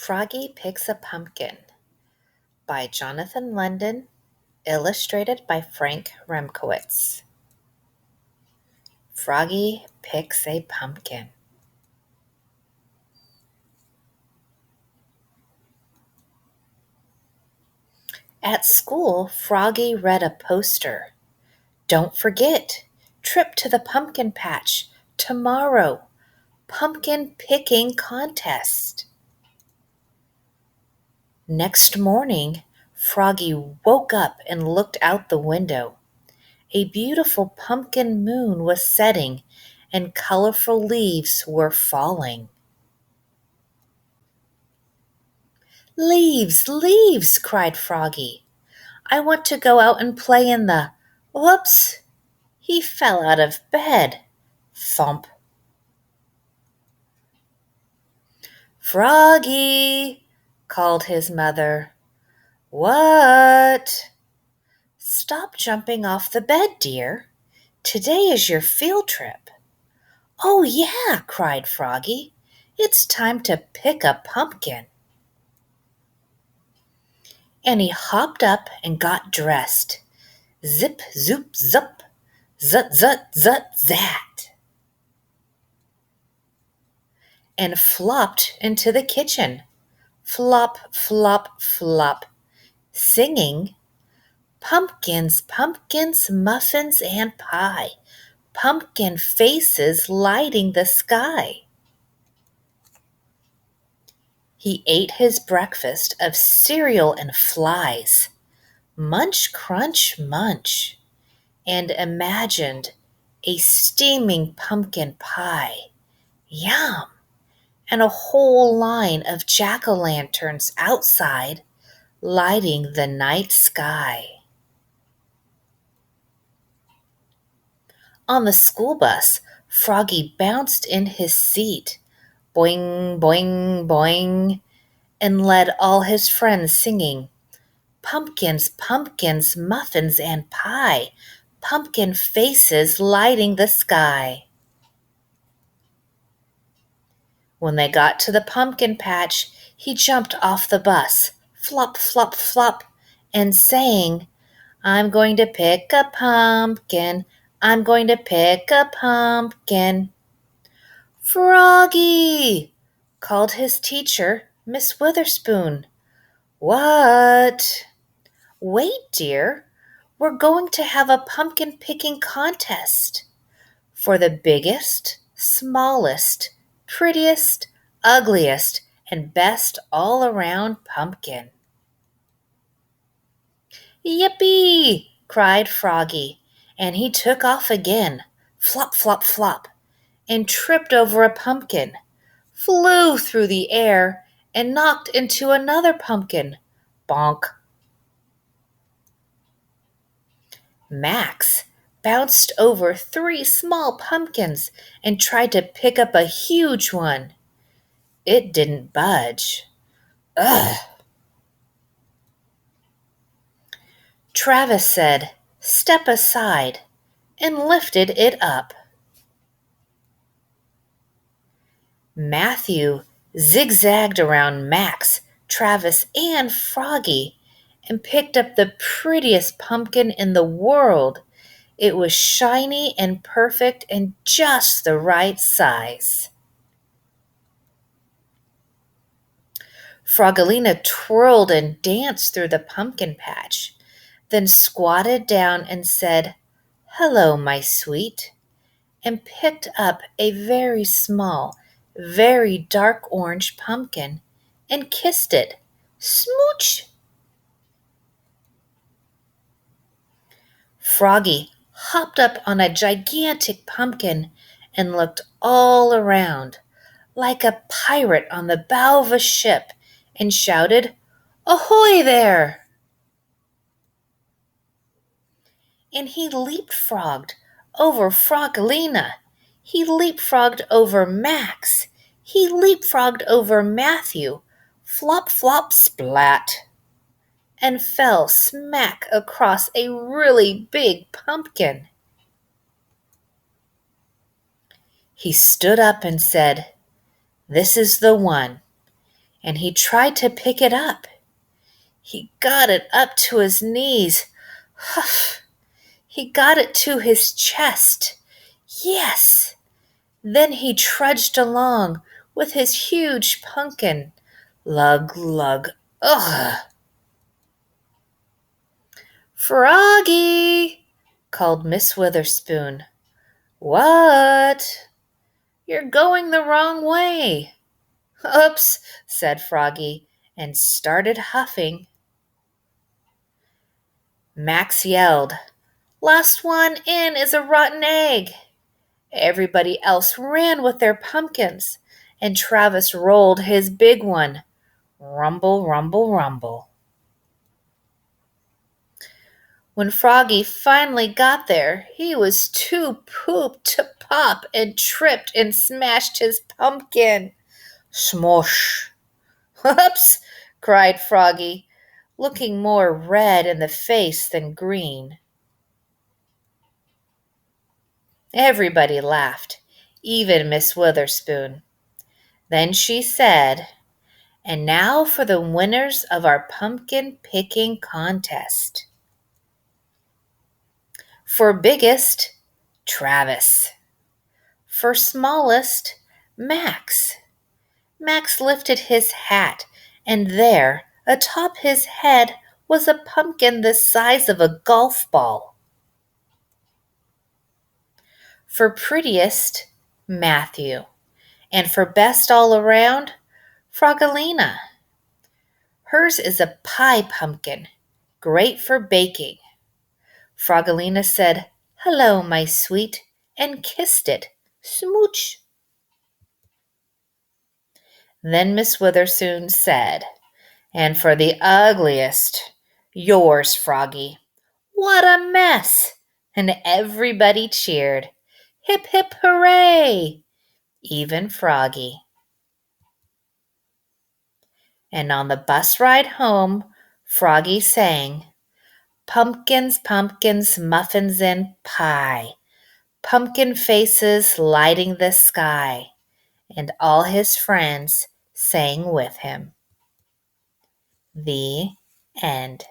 Froggy Picks a Pumpkin by Jonathan London, illustrated by Frank Remkowitz. Froggy picks a pumpkin. At school, Froggy read a poster. Don't forget, trip to the pumpkin patch tomorrow. Pumpkin picking contest. Next morning, Froggy woke up and looked out the window. A beautiful pumpkin moon was setting and colorful leaves were falling. Leaves, leaves, cried Froggy. I want to go out and play in the... Whoops! He fell out of bed. Thump. Froggy, called his mother. What? Stop jumping off the bed, dear. Today is your field trip. Oh, yeah, cried Froggy. It's time to pick a pumpkin. And he hopped up and got dressed. Zip, zoop, zup, zut, zut, zut, zat. And flopped into the kitchen. Flop, flop, flop, singing, pumpkins, pumpkins, muffins, and pie, pumpkin faces lighting the sky. He ate his breakfast of cereal and flies, munch, crunch, munch, and imagined a steaming pumpkin pie, yum, and a whole line of jack-o'-lanterns outside lighting the night sky. On the school bus, Froggy bounced in his seat, boing, boing, boing, and led all his friends singing, pumpkins, pumpkins, muffins, and pie, pumpkin faces lighting the sky. When they got to the pumpkin patch, he jumped off the bus, flop, flop, flop, and sang, I'm going to pick a pumpkin, I'm going to pick a pumpkin. Froggy, called his teacher, Miss Witherspoon. What? Wait, dear, we're going to have a pumpkin picking contest for the biggest, smallest, prettiest, ugliest, and best all-around pumpkin. Yippee! Cried Froggy, and he took off again, flop, flop, flop, and tripped over a pumpkin, flew through the air, and knocked into another pumpkin. Bonk. Max bounced over 3 small pumpkins and tried to pick up a huge one. It didn't budge. Ugh! Travis said, step aside, and lifted it up. Matthew zigzagged around Max, Travis, and Froggy and picked up the prettiest pumpkin in the world. It was shiny and perfect and just the right size. Froggelina twirled and danced through the pumpkin patch, then squatted down and said, hello, my sweet, and picked up a very small, very dark orange pumpkin and kissed it. Smooch! Froggy hopped up on a gigantic pumpkin and looked all around, like a pirate on the bow of a ship, and shouted, ahoy there! And he leapfrogged over Froggelina. He leapfrogged over Max. He leapfrogged over Matthew. Flop, flop, splat, and fell smack across a really big pumpkin. He stood up and said, this is the one. and he tried to pick it up. He got it up to his knees. Huff! He got it to his chest. Yes! Then he trudged along with his huge pumpkin. Lug, lug, ugh! Froggy! Called Miss Witherspoon. What? You're going the wrong way. Oops, said Froggy, and started huffing. Max yelled, Last one in is a rotten egg. Everybody else ran with their pumpkins, and Travis rolled his big one. Rumble, rumble, rumble. When Froggy finally got there, he was too pooped to pop and tripped and smashed his pumpkin. Smosh! Oops! Cried Froggy, looking more red in the face than green. Everybody laughed, even Miss Witherspoon. Then she said, And now for the winners of our pumpkin picking contest. For biggest, Travis. For smallest, Max. Max lifted his hat, and there, atop his head, was a pumpkin the size of a golf ball. For prettiest, Matthew. And for best all around, Frogalina. Hers is a pie pumpkin, great for baking. Frogalina said, Hello, my sweet, and kissed it. Smooch. Then Miss Witherspoon said, And for the ugliest, yours, Froggy. What a mess! And everybody cheered. Hip, hip, hooray! Even Froggy. And on the bus ride home, Froggy sang, Pumpkins, pumpkins, muffins, and pie. Pumpkin faces lighting the sky. And all his friends sang with him. The end.